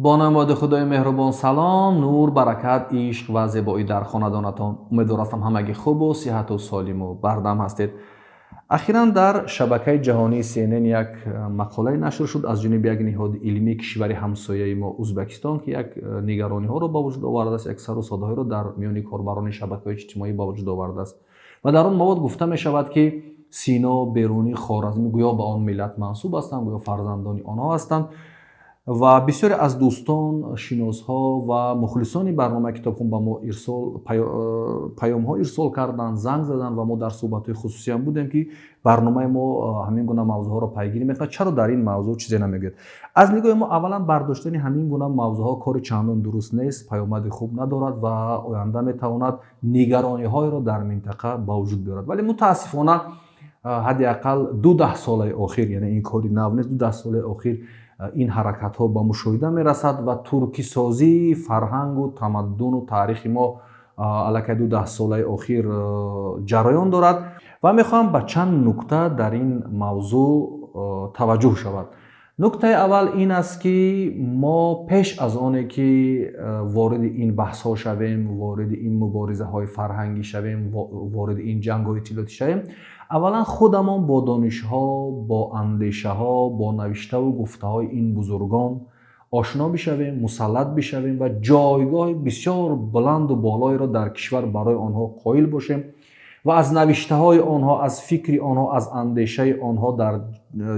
با نام خدای مهربان. سلام، نور، برکت، عشق و زیبایی در خاندانتان. امیدوار هستم همگی خوب و صحت و سالم و بردم هستید. اخیراً در شبکه جهانی CNN یک مقاله نشر شد از جانب یک نهاد علمی کشور همسایه ما ازبکستان که یک نگرانی ها رو با وجود آورده است، یک سر و صداهایی رو در میان کاربران شبکه‌های اجتماعی با وجود آورده است و در آن مواد گفته می شود که سینا، بیرونی، خوارزمی گویا به آن ملت منسوب هستند، گویا فرزندان آنها هستند و بسیاری از دوستان، شناسها و مخلصان برنامه کتابخوان به ما پیام ها ارسال کردند، زنگ زدند و ما در صحبت خصوصی هم بودیم که برنامه ما همین گونه موضوع ها را پیگیری میکنه. چرا در این موضوع چیزی نمیگید؟ از نگاه ما اولا برداشتن همین گونه موضوع ها کار چندان درست نیست، پیامد خوب ندارد و آینده میتواند نگرانی های را در منطقه به وجود بیارد. ولی متاسفانه حداقل 12 سال اخیر، یعنی این کاری نو نیست، 12 سال اخیر این حرکت ها به مشاهده می رسد و ترکی سازی فرهنگ و تمدن و تاریخ ما علاقه 12 ساله اخیر جریان دارد و می خواهم به چند نکته در این موضوع توجه شود. نکته اول این است که ما پیش از آنه که وارد این بحث ها شویم، وارد این مبارزه های فرهنگی شویم، وارد این جنگ های اطلاعاتی شویم، اولا خودمان با دانش ها، با اندیشه ها، با نوشته و گفته های این بزرگان آشنا بشویم، مسلط بشویم و جایگاه بسیار بلند و بالایی را در کشور برای آنها قائل باشیم و از نوشته های آنها، از فکر آنها، از اندیشه آنها در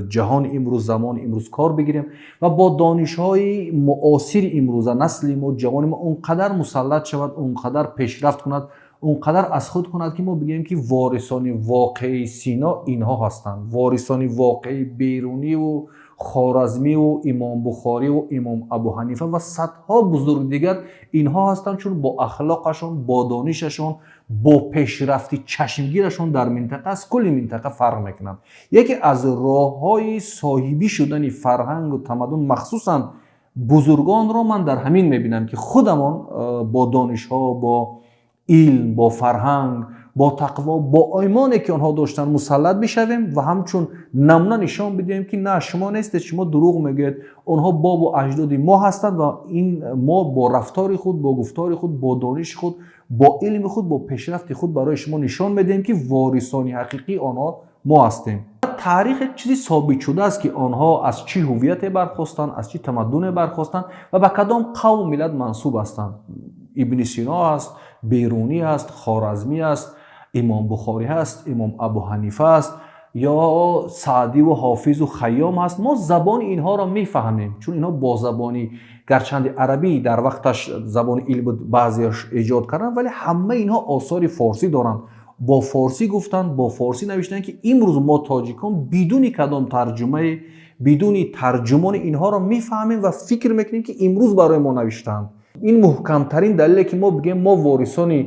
جهان امروز، زمان امروز کار بگیریم و با دانش های معاصر امروز نسل ما، جوان ما اونقدر مسلط شود، اونقدر پیشرفت کند، اونقدر از خود کند که ما بگیم که وارثان واقعی سینا اینها هستند. وارثان واقعی بیرونی و خوارزمی و امام بخاری و امام ابو حنیفه و صدها بزرگ دیگر اینها هستند، چون با اخلاقشون، با دانششون، با پیشرفتی چشمگیرشون در منطقه از کل منطقه فرق میکنند. یکی از راههای صاحبی شدن فرهنگ و تمدن مخصوصا بزرگان را من در همین میبینم که خودمان با دانش ها، با علم، با فرهنگ، با تقوا، با ایمانی که آنها داشتن مسلط بشویم و همچون نمونه نشان بدیم که نه، شما نیستید، شما دروغ میگید، آنها باب و اجداد ما هستند و این ما با رفتار خود، با گفتار خود، با دانش خود، با علم خود، با پیشرفت خود برای شما نشان میدیم که وارثان حقیقی آنها ما هستیم. تاریخ چیزی ثابت شده است که آنها از چه هویت برخواستند، از چه تمدن برخواستند و به کدام قوم ملت منسوب هستند. ابن سینا است، بیرونی است، خوارزمی است، امام بخاری است، امام ابو حنیفه است یا سعدی و حافظ و خیام است. ما زبان اینها را میفهمیم چون اینها با زبانی گرچند عربی در وقتش زبان علم بود بعضیش ایجاد کردن، ولی همه اینها آثار فارسی دارند، با فارسی گفتن، با فارسی نوشتن که امروز ما تاجیکان بدون کدام ترجمه، بدون ترجمان اینها را میفهمیم و فکر میکنیم که امروز برای ما نوشتند. این محکمترین دلیله که ما بگیم ما وارثان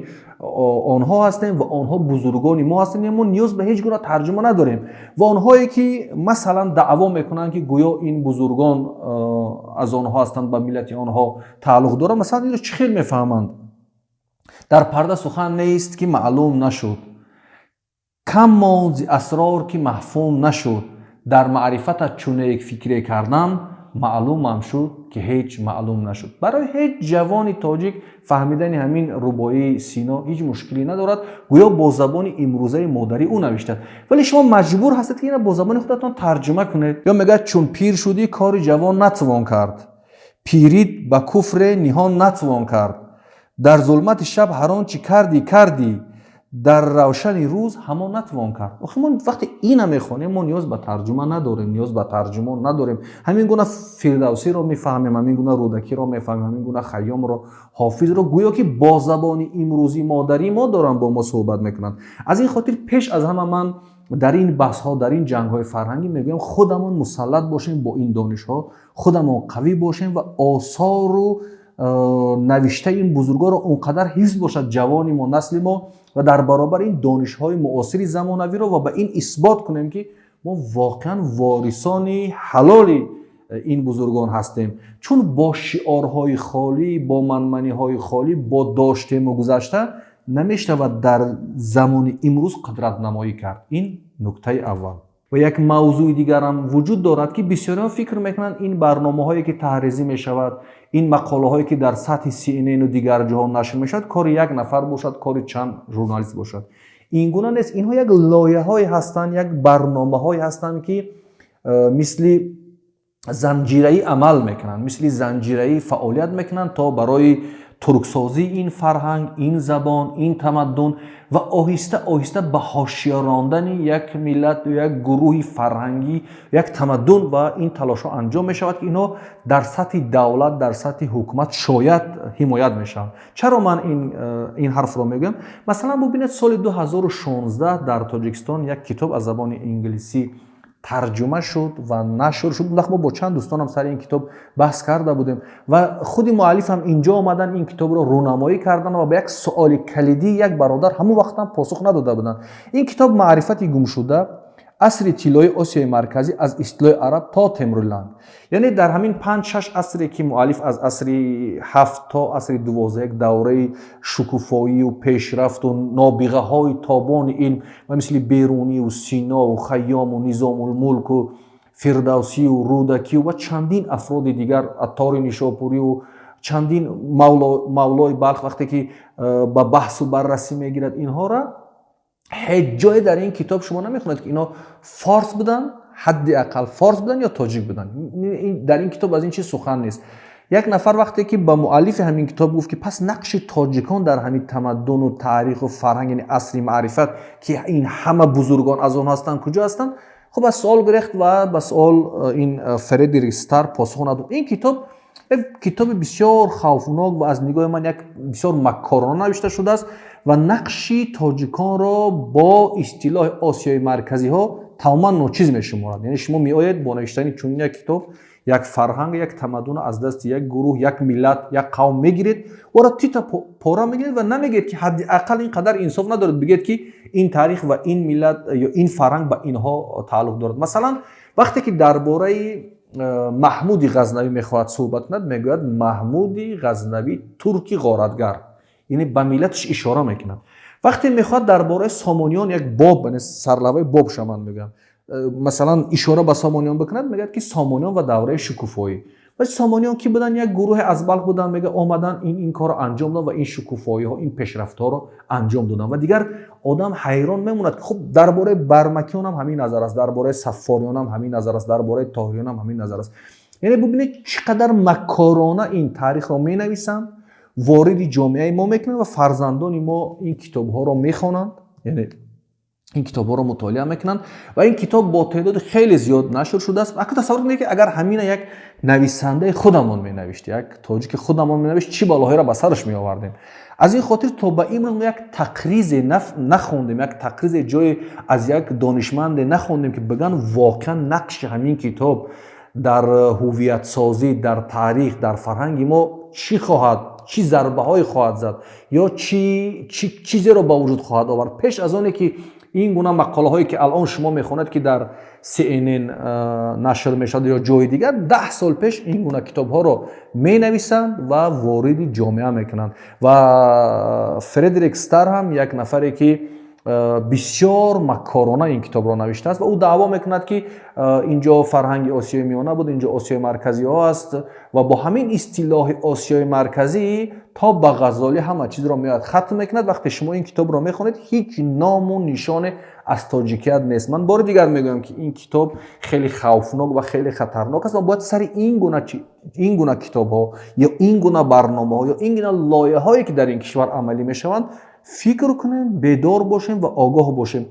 آنها هستیم و آنها بزرگان ما هستیم. ما نیاز به هیچ گونه ترجمه نداریم و آنهایی که مثلا دعوا میکنن که گویا این بزرگان از آنها هستند، به ملت آنها تعلق داره، مثلا این رو چه خیلی میفهمند. در پرده سخن نیست که معلوم نشد، کم ماند اسرار که محفوم نشد، در معرفت چون یک فکری کردم، معلوم هم شد که هیچ معلوم نشد. برای هیچ جوانی تاجیک فهمیدن همین رباعی سینا هیچ مشکلی ندارد، گویا با زبان امروزه مادری او نوشته، ولی شما مجبور هستید که اینو با زبان خودتان ترجمه کنید. یا میگه چون پیر شدی کار جوان نتوان کرد، پیرید با کفر نهان نتوان کرد، در ظلمت شب هر آنچه کردی، در روشن روز همان نتوان کرد. ما وقتی این هم میخونیم ما نیاز به ترجمه نداریم، نیاز به ترجمان نداریم. همین گونه فردوسی رو میفهمیم، همین گونه رودکی رو میفهمیم، همین گونه خیام رو، حافظ رو، گویا که با زبان امروزی مادری ما دارن با ما صحبت میکنن. از این خاطر پیش از همه من در این بحث ها، در این جنگ های فرهنگی میگم خودمون مسلط باشیم با این دانش ها، خودمون قوی باشیم و آثار و نوشته این بزرگان رو اونقدر حفظ باشد جوانی ما، نسل ما، و در برابر این دانش های معاصر زمانوی رو و به این اثبات کنیم که ما واقعا وارثان حلال این بزرگان هستیم. چون با شعارهای خالی، با منمنی های خالی، با داشته و گذشته نمیشود در زمان امروز قدرت نمایی کرد. این نکته اول. و یک موضوع دیگر هم وجود دارد که بسیاری فکر میکنند این برنامه‌هایی که تحریزی میشود، این مقاله‌هایی که در سطح CNN و دیگر جاها نشر میشود، کار یک نفر باشد، کار چند ژورنالیست باشد. این گونه نیست. اینها یک لایه‌هایی هستند، یک برنامه‌هایی هستند که مثل زنجیره‌ای عمل میکنند، مثل زنجیره‌ای فعالیت میکنند تا برای ترکسازی این فرهنگ، این زبان، این تمدن و آهسته آهسته به حاشیه راندن یک ملت و یک گروه فرهنگی، یک تمدن و این تلاش‌ها انجام می‌شود که اینا در سطح دولت، در سطح حکومت شاید حمایت میشن. چرا من این حرف رو میگم؟ مثلا ببینید سال 2016 در تاجیکستان یک کتاب از زبان انگلیسی ترجمه شد و نشر شد. اون ما با چند دوستانم سر این کتاب بحث کرده بودیم و خود مؤلف هم اینجا آمدن این کتاب رو رونمایی کردن و به یک سوال کلیدی یک برادر همون وقت هم پاسخ نداده بودن. این کتاب معرفتی گم شده، عصر طلایی آسیای مرکزی از اصطلاح عرب تا تمرلند، یعنی در همین 5-6 عصری که مؤلف از عصر 7 تا عصر 12 یک دوره شکوفایی و پیشرفت و نابغه های تابان علم و مثل بیرونی و سینا و خیام و نظام الملک و فردوسی و رودکی و چندین افراد دیگر، عطار نیشاپوری و چندین مولای بلخ وقتی که به بحث و بررسی میگیرد اینها را، هیچ جای در این کتاب شما نمیخونید که اینا فارس بودن، حداقل فارس بودن یا تاجیک بودن. در این کتاب از این چیز سخن نیست. یک نفر وقتی که با مؤلف همین کتاب گفت که پس نقش تاجیکان در همین تمدن و تاریخ و فرهنگ، یعنی عصر معرفت که این همه بزرگان از آن هستند، کجا هستند؟ خب از سوال گرفت و به سوال این فردریک استر پاسخ نداد. این کتاب یک کتاب بسیار خوفناک و از نگاه من یک بسیار مکارانه نوشته شده است و نقشی تاجیکان را با اصطلاح آسیای مرکزی ها تماما ناچیز میشمارد. یعنی شما میآید با نوشتن چون یک کتاب یک فرهنگ، یک تمدن از دست یک گروه، یک ملت، یک قوم میگیرید و را تیتا پاره میگیرید و نمیگید که حداقل اینقدر انصاف ندارد بگید که این تاریخ و این ملت یا این فرهنگ با اینها تعلق دارد. مثلا وقتی که درباره محمود غزنوی میخواهد صحبت کند، میگوید محمود غزنوی ترکی غارتگر، یعنی به ملتش اشاره میکنند. وقتی میخواد درباره سامانیان یک باب، یعنی سرلوحه باب شما میگم، مثلا اشاره به سامانیان بکند، میگه که سامانیان و دوره شکوفایی. و سامانیان کی بودن؟ یک گروه از بلخ بودن، میگه آمدن این کارو انجام دادن و این شکوفایی ها، این پیشرفت ها رو انجام دادن و دیگر آدم حیران میموند که خب درباره برمکیان هم همین نظر است، درباره صفاریان هم همین نظر است، درباره طاهریان هم همین نظر است. یعنی ببینید چقدر مکارانه این تاریخ رو مینویسن، وارد جامعه ما میکنن و فرزندان ما این کتاب ها رو میخوانند، یعنی این کتاب ها رو مطالعه میکنن و این کتاب با تعداد خیلی زیاد نشر شده است. اگه تصور کنید که اگر همین یک نویسنده خودمون می نوشت، یک تاجیک خودمون می نوشت، چی بلاهایی را به سرش می آوردیم. از این خاطر تا به امروز یک تقریض نخوندیم، یک تقریض جای از یک دانشمند نخوندیم که بگن واقعا نقش همین کتاب در هویت سازی، در تاریخ، در فرهنگ ما چی خواهد، چی ضربه های خواهد زد یا چیزی رو با وجود خواهد آورد. پیش از آنی که این گونه مقاله هایی که الان شما میخونید که در CNN نشر میشد یا جای دیگر، 10 سال پیش این گونه کتاب ها رو می نویسند و وارد جامعه میکنند. و فردریک استر هم یک نفری که بسیار مکارانه این کتاب را نوشته است و او دعوا میکند که اینجا فرهنگ آسیای میانه بود، اینجا آسیای مرکزی ها است و با همین اصطلاح آسیای مرکزی تا به غزالی همه چیز را میاد ختم میکند. وقتی شما این کتاب را میخونید هیچ نام و نشان از تاجیکیت نیست. من بار دیگر میگم که این کتاب خیلی خوفناک و خیلی خطرناک است و باید سر این گونه کتاب ها یا این گونه برنامه ها یا این گونه لایه هایی که در این کشور عملی میشوند فکر کنیم، بیدار باشیم و آگاه باشیم.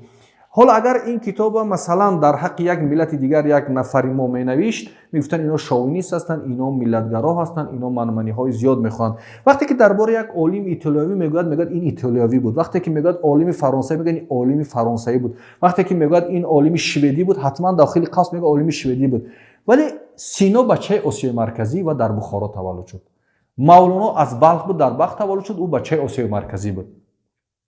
حالا اگر این کتاب مثلا در حق یک ملت دیگر یک نفری ما می نوشت، میگفتن اینا شاوینیست هستن، اینا ملتگرا هستن، اینا منمنی های زیاد میخوان. وقتی که درباره یک عالم ایتالیایی میگوید این ایتالیایی بود. وقتی که میگوید عالم فرانسوی میگن این عالم فرانسوی بود. وقتی که میگوید این عالم شوئدی بود، حتما داخل قوس میگه عالم شوئدی بود. ولی سینا بچه آسیای مرکزی و در بخارا تولد شد. مولانا از بلخ بود، در بلخ تولد شد، او بچه آسیای مرکزی بود.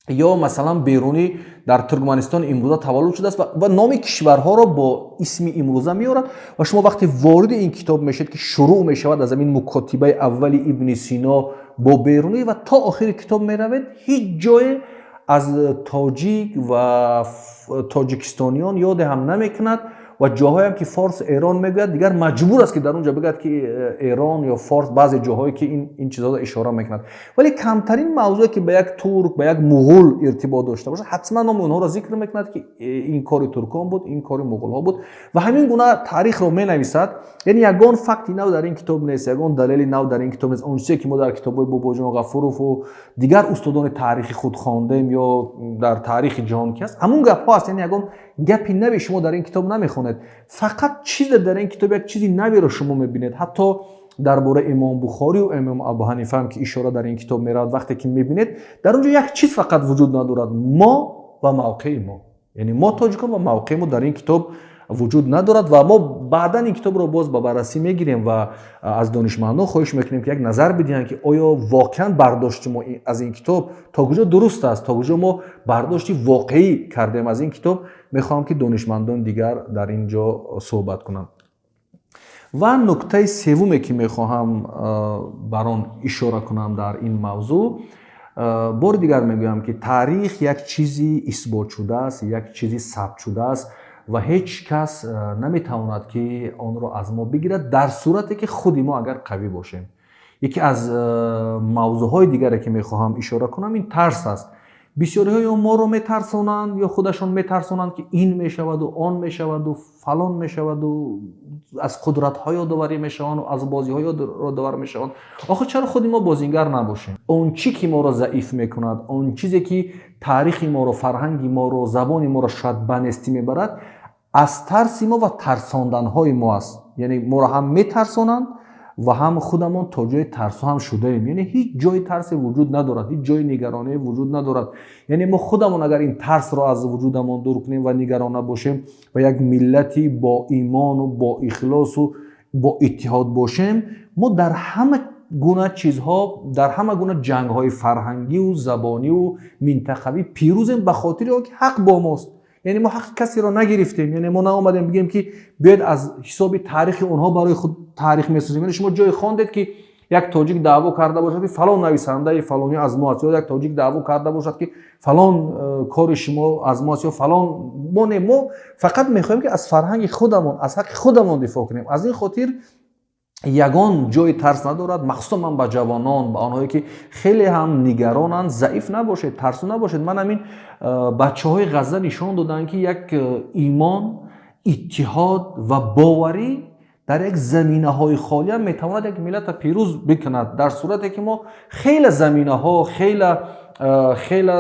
یا مثلا بیرونی در ترکمنستان امروزه تولد شده است و نام کشورها را با اسم امروزه میارد و شما وقتی وارد این کتاب میشید که شروع میشود از این مکاتبه اولی ابن سینا با بیرونی و تا آخر کتاب میروید، هیچ جای از تاجیک و تاجیکستانیان یاد هم نمیکند و جاهایی هم که فارس ایران میگوید دیگر مجبور است که در اونجا بگوید که ایران یا فارس، بعضی جاهایی که این چیزا رو اشاره میکند. ولی کمترین موضوعی که به یک ترک، به یک مغول ارتباط داشته باشه حتما نام اونها را ذکر میکند که این کار ترکان بود، این کار مغول ها بود و همین گونه تاریخ رو مینویسد. یعنی یگان فکتی نو در این کتاب نیست، یگان دلیلی نو در این کتاب نیست. اون چیزی که ما در کتابای باباجان غفورов و دیگر استادان تاریخی خود خواندیم یا در تاریخ جهان که است، همون گپ ها است. یعنی یگان گپی نوی شما در این کتاب نمیخونید، فقط چیز در این کتاب یک چیزی نوی رو شما میبینید. حتی درباره امام بخاری و امام ابو حنیفه هم که اشاره در این کتاب میراد، وقتی که میبینید در اونجا یک چیز فقط وجود ندارد، ما و موقع ما. یعنی ما تاجیکان و موقع ما در این کتاب وجود ندارد و ما بعدا این کتاب رو باز به بررسی میگیریم و از دانشمندان خواهش میکنیم که یک نظر بدهند که آیا واقعا برداشت ما از این کتاب تا کجا درست است، تا کجا ما برداشتی واقعی کردیم از این کتاب. میخوام که دانشمندان دیگر در اینجا صحبت کنند. و نکته سومی که میخواهم بران اشاره کنم در این موضوع، بار دیگر میگویم که تاریخ یک چیزی اثبات شده است، یک چیزی ثبت شده است و هیچ کس نمیتواند که آن را از ما بگیرد در صورتی که خود ما اگر قوی باشیم. یکی از موضوعهای دیگری که میخواهم اشاره کنم این ترس است. بسیاری های ما رو میترسونند یا خودشان میترسونند که این میشود و آن میشود و فلان میشود و از قدرت های یادآوری میشوند و از بازی های یادآور میشوند. آخه چرا خود ما بازیگر نباشیم؟ اون چی که ما رو ضعیف میکند، اون چیزی که تاریخ ما رو، فرهنگ ما رو، زبان ما رو شاید بنستی میبرد، از ترس ما و ترساندن های ما است. یعنی ما رو هم میترسونند و هم خودمون تا جای ترس هم شده ایم. یعنی هیچ جای ترس وجود ندارد، هیچ جای نگرانی وجود ندارد. یعنی ما خودمون اگر این ترس را از وجودمون دور کنیم و نگران نباشیم و یک ملتی با ایمان و با اخلاص و با اتحاد باشیم، ما در همه گونه چیزها، در همه گونه جنگ‌های فرهنگی و زبانی و منطقوی پیروزیم، به خاطر اینکه حق با ماست. یعنی ما حق کسی را نگرفتیم. یعنی ما نآمدیم بگیم که بیاید از حساب تاریخ اونها برای خود تاریخ میسازیم. یعنی شما جای خواندید که یک تاجیک دعوا کرده باشد که فلان نویسنده فلانی از ما است، یا یک تاجیک دعوا کرده باشد که فلان کار شما از ما است یا فلان. ما فقط میخوایم که از فرهنگ خودمون، از حق خودمون دفاع کنیم. از این خاطر یگان جای ترس ندارد. مخصوصا من به جوانان، به آنهایی که خیلی هم نگرانند، ضعیف نباشید، ترسو نباشید. من همین بچه‌های غزه نشان دادن که یک ایمان، اتحاد و باوری در یک زمینه‌های خالی هم میتواند یک ملت پیروز بکند، در صورتی که ما خیلی زمینه‌ها، خیلی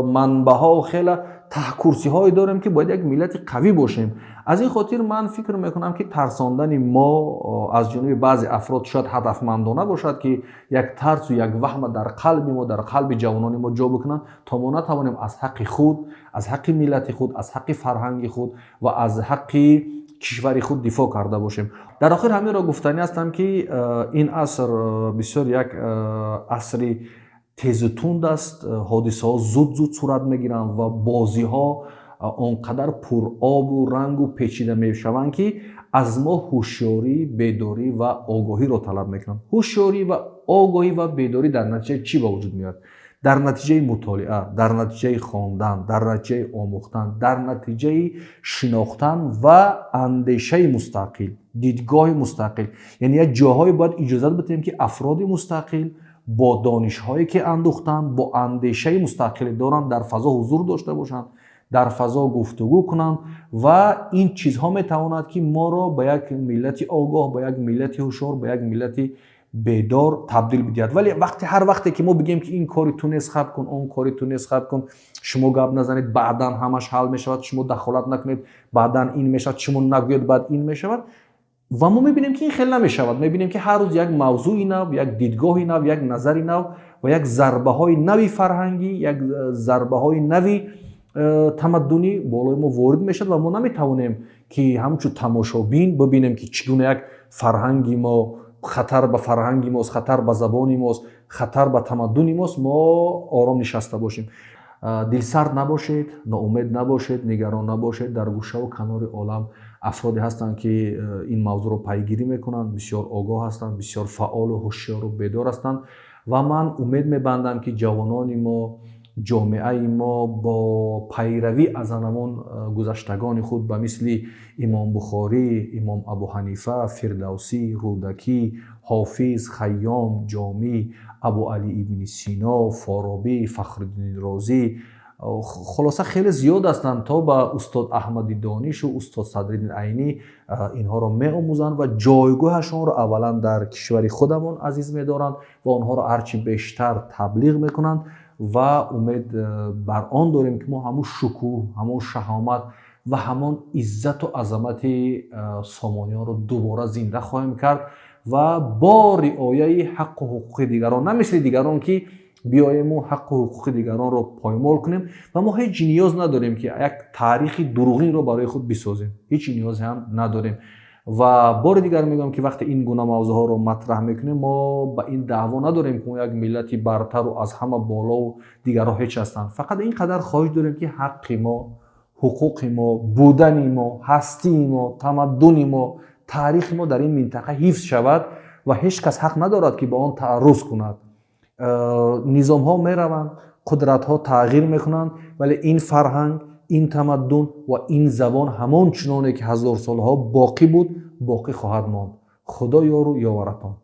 منبع‌ها و خیلی تحکرسی‌هایی داریم که باید یک ملت قوی باشیم. از این خاطر من فکر میکنم که ترساندن ما از جانب بعضی افراد شاید هدفمندانه باشد که یک ترس و یک وهم در قلب ما، در قلب جوانان ما جا بکنند تا ما نتوانیم از حق خود، از حق ملت خود، از حق فرهنگ خود و از حق کشور خود دفاع کرده باشیم. در آخر همین را گفتنی هستم که این عصر بسیار یک عصر تیز و تند است. حادثه ها زود صورت میگیرند و بازی ها آنقدر پر آب و رنگ و پیچیده میشوند که از ما هوشیاری، بیداری و آگاهی را طلب میکنند. هوشیاری و آگاهی و بیداری در نتیجه چی به وجود میاد؟ در نتیجه مطالعه، در نتیجه خواندن، در نتیجه آموختن، در نتیجه شناختن و اندیشه مستقل، دیدگاه مستقل. یعنی یک جاهای باید اجازه بدیم که افراد مستقل با دانش‌هایی که اندوختن، با اندیشه مستقل دارن، در فضا حضور داشته باشند، در فضا گفتگو کنند و این چیزها میتواند که ما را به یک ملت آگاه، به یک ملت هوشیار، به یک ملت بیدار تبدیل بدهد. ولی هر وقتی که ما بگیم که این کاری تو نیست خب کن، اون کاری تو نیست خب کن، شما گپ نزنید بعداً همش حل میشود، شما دخالت نکنید بعداً این میشود، شما نگوید بعد این میشود، و ما میبینیم که این خیلی نمیشود. میبینیم که هر روز یک موضوعی نو، یک دیدگاهی نو، یک نظری نو و یک ضربه های نوی فرهنگی، یک ضربه های نوی تمدنی بالای ما وارد میشد و ما نمیتوانیم که همچون تماشابین ببینیم که چگونه یک فرهنگی ما، خطر به فرهنگی ماست، خطر به زبانی ماست، خطر به تمدنی ماست. ما آرام نشسته باشیم. دلسرد نباشید، ناامید نباشید، نگران نباشید. در گوشه و کنار عالم افرادی هستند که این موضوع رو پیگیری میکنند، بسیار آگاه هستند، بسیار فعال و هوشیار و بیدار هستند و من امید میبندم که جوانان ما جامعه ما با پیروی از همون گذشتگان خود به مثل امام بخاری، امام ابو حنیفه، فردوسی، رودکی، حافظ، خیام، جامی، ابو علی ابن سینا، فارابی، فخرالدین رازی، خلاصه خیلی زیاد هستند تا به استاد احمد دانش و استاد صدرالدین عینی اینها را می آموزند و جایگاهشان را اولا در کشور خودمان عزیز می دارند و آنها را هرچی بیشتر تبلیغ می کنند و امید بر آن داریم که ما همون شکوه، همون شهامت و همون عزت و عظمت سامانیان را دوباره زنده خواهیم کرد و با رعایت حق و حقوق دیگران، نه مثل دیگران که بیاییم و حق و حقوق دیگران را پایمال کنیم و ما هیچ نیاز نداریم که یک تاریخ دروغین را برای خود بسازیم، هیچ نیاز هم نداریم. و بار دیگر میگم که وقتی این گونه موضوع ها رو مطرح میکنیم ما به این دعوا نداریم که ما یک ملتی برتر و از همه بالا و دیگرها هیچ هستند، فقط اینقدر خواهش داریم که حق ما، حقوق ما، بودن ما، هستی ما، تمدن ما، تاریخ ما در این منطقه حفظ شود و هیچ کس حق ندارد که به آن تعرض کند. نظام ها می روند، قدرت ها تغییر میکنند، ولی این فرهنگ، این تمدن و این زبان همان چنانه که هزار سالها باقی بود باقی خواهد ماند. خدا یار و یاورتان.